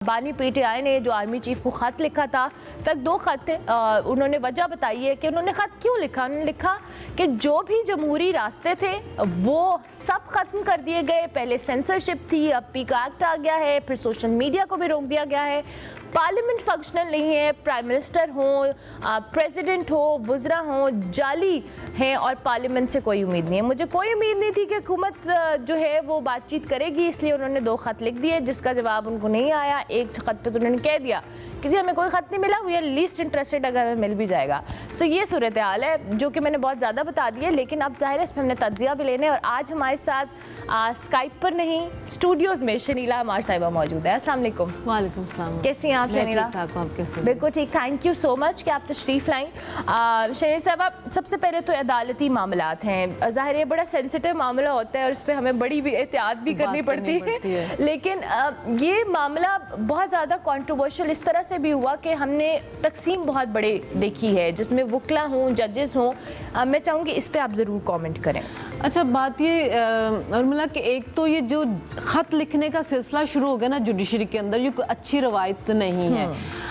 बानी पीटीआई ने जो आर्मी चीफ को ख़त लिखा था, फैक्ट 2 ख़त थे। उन्होंने वजह बताई है कि उन्होंने ख़त क्यों लिखा। उन्होंने लिखा कि जो भी जमहूरी रास्ते थे वो सब ख़त्म कर दिए गए। पहले सेंसरशिप थी, अब पीका एक्ट आ गया है, फिर सोशल मीडिया को भी रोक दिया गया है। पार्लियामेंट फंक्शनल नहीं है, प्राइम मिनिस्टर हो, प्रेसिडेंट हो, वज़रा हो, जाली हैं और पार्लियामेंट से कोई उम्मीद नहीं है। मुझे कोई उम्मीद नहीं थी कि हुकूमत जो है वो बातचीत करेगी, इसलिए उन्होंने 2 ख़त लिख दिए जिसका जवाब उनको नहीं आया। एक ख़त पे तो उन्होंने कह दिया कि जी हमें कोई ख़त नहीं मिला, वी आर लीस्ट इंटरेस्टेड अगर हमें मिल भी जाएगा। सो ये सूरत हाल है जो कि मैंने बहुत ज़्यादा बता दी है, लेकिन अब ज़ाहिर है इस पर हमने तज्जिया भी लेने। और आज हमारे साथ स्काइप पर नहीं, स्टूडियोज़ में शनीला हमारे साहिबा मौजूद है। अस्सलाम वालेकुम। वालेकुम सलाम। कैसी हैं आप शनीला? आप कैसे? बिल्कुल ठीक, थैंक यू सो मच कि आप तशरीफ़ लाई। शनीला साहबा, सबसे पहले तो अदालती मामलात हैं, ज़ाहिर है बड़ा सेंसिटिव मामला होता है और उस पर हमें बड़ी भी एहतियात भी करनी पड़ती है। लेकिन ये मामला बहुत ज़्यादा कॉन्ट्रोवर्शियल इस तरह से भी हुआ कि हमने तकसीम बहुत बड़ी देखी है जिसमें वकला हों, जजेस हों। मैं चाहूँगी इस पर आप ज़रूर कमेंट करें। अच्छा, बात ये उर्मिला कि एक तो ये जो ख़त लिखने का सिलसिला शुरू हो गया ना जुडिशरी के अंदर, ये कोई अच्छी रवायत नहीं है।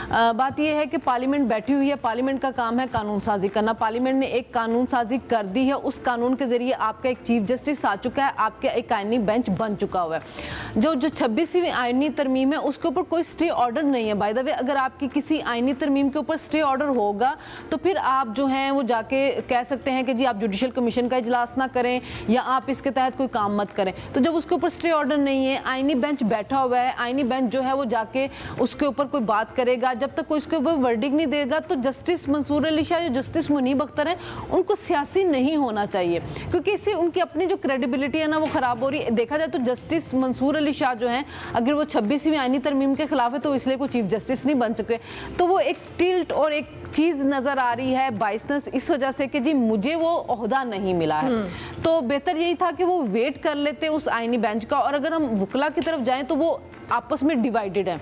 बात यह है कि पार्लियामेंट बैठी हुई है, पार्लियामेंट का काम है कानून साजी करना। पार्लियामेंट ने एक कानून साजी कर दी है, उस कानून के ज़रिए आपका एक चीफ जस्टिस आ चुका है, आपका एक आइनी बेंच बन चुका हुआ है। जो 26वीं आइनी तरमीम है उसके ऊपर कोई स्टे ऑर्डर नहीं है। बाय द वे, अगर आपकी किसी आइनी तरमीम के ऊपर स्टे ऑर्डर होगा तो फिर आप जो हैं वो जाके कह सकते हैं कि जी आप जुडिशल कमीशन का इजलास ना करें या आप इसके तहत कोई काम मत करें। तो जब उसके ऊपर स्टे ऑर्डर नहीं है, आइनी बेंच बैठा हुआ है, आइनी बेंच जो है वो जाके उसके ऊपर कोई बात करेगा। जब तक कोई उसके ऊपर वर्डिक नहीं देगा तो जस्टिस मंसूर अली शाह या जस्टिस मुनीब अख्तर हैं, उनको सियासी नहीं होना चाहिए, क्योंकि इससे उनकी अपनी जो क्रेडिबिलिटी है ना वो ख़राब हो रही है। देखा जाए तो जस्टिस मंसूर अली शाह जो हैं, अगर वो 26वीं आइनी तरमीम के खिलाफ है तो इसलिए कोई चीफ जस्टिस नहीं बन चुके। तो वो एक टिल्ट और एक चीज़ नज़र आ रही है, बाइसनेस, इस वजह से कि जी मुझे वो ओहदा नहीं मिला है। तो बेहतर यही था कि वो वेट कर लेते उस आइनी बेंच का। और अगर हम वकला की तरफ जाएं तो वो आपस में डिवाइडेड है।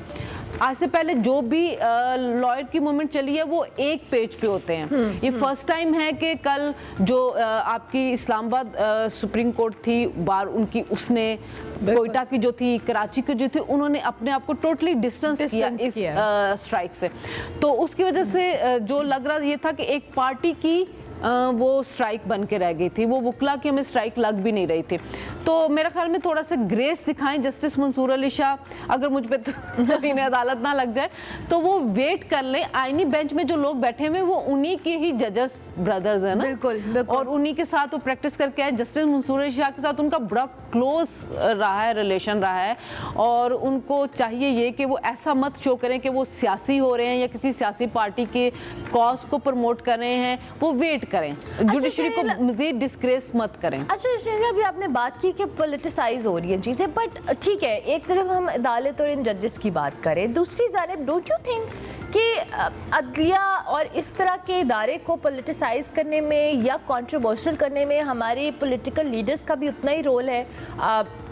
आज से पहले जो भी लॉयर की मूवमेंट चली है वो एक पेज पे होते हैं। ये फर्स्ट टाइम है कि कल जो आपकी इस्लामाबाद सुप्रीम कोर्ट थी बार उनकी, उसने कोयटा की जो थी, कराची की जो थी, उन्होंने अपने आप को टोटली डिस्टेंस किया इस स्ट्राइक से। तो उसकी वजह से जो लग रहा ये था कि एक पार्टी की वो स्ट्राइक बन के रह गई थी, वो वकला की हमें स्ट्राइक लग भी नहीं रही थी। तो मेरे ख्याल में थोड़ा सा ग्रेस दिखाएं जस्टिस मंसूर अली शाह, अगर मुझ पे तो इन्हें अदालत ना लग जाए तो वो वेट कर ले। आईनी बेंच में जो लोग बैठे हुए वो उन्हीं के ही जजेस ब्रदर्स हैं ना, बिल्कुल। और उन्हीं के साथ वो प्रैक्टिस करके आए। जस्टिस मंसूर अली शाह के साथ उनका बड़ा क्लोज रहा है, रिलेशन रहा है, और उनको चाहिए ये कि वो ऐसा मत शो करें कि वो सियासी हो रहे हैं या किसी सियासी पार्टी के कॉज को प्रमोट कर रहे हैं। वो वेट करें, जुडिशरी को मजीद डिस्ग्रेस मत करें। अच्छा शनीला, अभी आपने बात की कि पॉलिटिसाइज हो रही है चीज़ें, बट ठीक है, एक तरफ हम अदालत और इन जजेस की बात करें, दूसरी जानिब डोंट यू थिंक कि अदलिया और इस तरह के इदारे को पॉलिटिसाइज करने में या कंट्रोवर्शियल करने में हमारे पॉलिटिकल लीडर्स का भी उतना ही रोल है?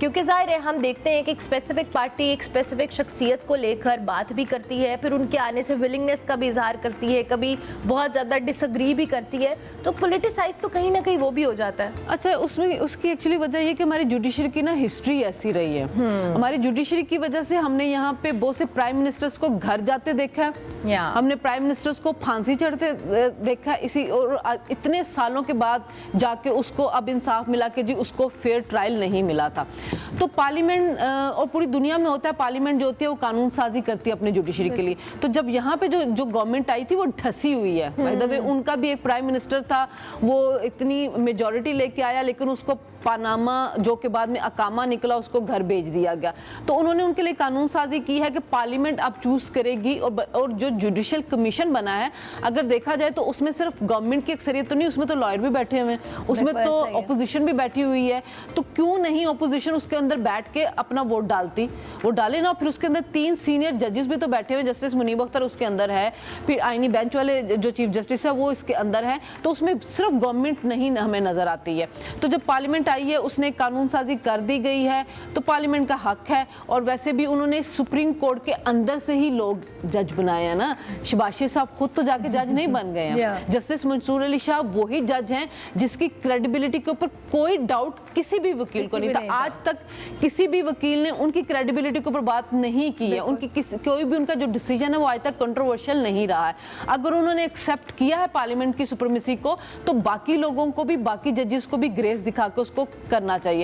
क्योंकि ज़ाहिर है हम देखते हैं कि एक स्पेसिफिक पार्टी एक स्पेसिफिक शख्सियत को लेकर बात भी करती है, फिर उनके आने से विलिंगनेस का भी इजहार करती है, कभी बहुत ज़्यादा डिसएग्री भी करती है, तो पॉलिटिसाइज तो कहीं ना कहीं वो भी हो जाता है। अच्छा, उसमें उसकी एक्चुअली वजह ये कि हमारी जुडिशरी की ना हिस्ट्री ऐसी रही है। हमारी जुडिशरी की वजह से हमने यहाँ पे बहुत से प्राइम मिनिस्टर्स को घर जाते देखा है, हमने प्राइम मिनिस्टर्स को फांसी चढ़ते देखा, इसी और इतने सालों के बाद जाके उसको अब इंसाफ मिला कि जी उसको फेयर ट्रायल नहीं मिला था। तो पार्लियामेंट और पूरी दुनिया में होता है, पार्लियामेंट जो होती है वो कानून साजी करती है अपनी जुडिशरी के लिए। तो जब यहाँ पे जो गवर्नमेंट आई थी वो ढसी हुई है। बाय द वे, उनका भी एक प्राइम मिनिस्टर था, वो इतनी मेजॉरिटी लेके आया लेकिन उसको पानामा जो के बाद में अकामा निकला, उसको घर भेज दिया गया। तो उन्होंने उनके लिए कानून साजी की है कि पार्लियामेंट अब चूज करेगी, और जो जुडिशल कमीशन बना है अगर देखा जाए तो उसमें सिर्फ गवर्नमेंट की अक्सरियत तो नहीं, उसमें तो लॉयर भी बैठे हुए हैं, उसमें तो ऑपोजिशन भी बैठी हुई है। तो क्यों नहीं ऑपोजिशन उसके अंदर बैठ के अपना वोट डालती, वो डाले ना। फिर उसके अंदर 3 सीनियर जजेस भी तो बैठे हुए, जस्टिस मुनीब अख्तर उसके अंदर है, फिर आईनी बेंच वाले जो चीफ जस्टिस है वो इसके अंदर है। तो उसमें सिर्फ गवर्नमेंट नहीं हमें नजर आती है। तो जब पार्लियामेंट आई है उसने कानून साजी कर दी गई है तो पार्लियामेंट का हक है। और वैसे भी उन्होंने सुप्रीम कोर्ट के अंदर से ही लोग जज बनाए हैं ना, ना, शबाशी साहब खुद तो जाके जज नहीं बन गए हैं। जस्टिस मंसूर अली शाह वही जज हैं जिसकी क्रेडिबिलिटी के ऊपर कोई डाउट किसी भी वकील को नहीं था। आज तक किसी भी वकील ने उनकी क्रेडिबिलिटी के ऊपर बात नहीं की है। उनकी कोई भी उनका जो डिसीजन है वो आज तक कंट्रोवर्शियल नहीं रहा है। अगर उन्होंने एक्सेप्ट किया है पार्लियामेंट की सुप्रीमेसी को, तो बाकी लोगों को भी, बाकी जजेस को भी ग्रेस दिखा के उसको करना चाहिए।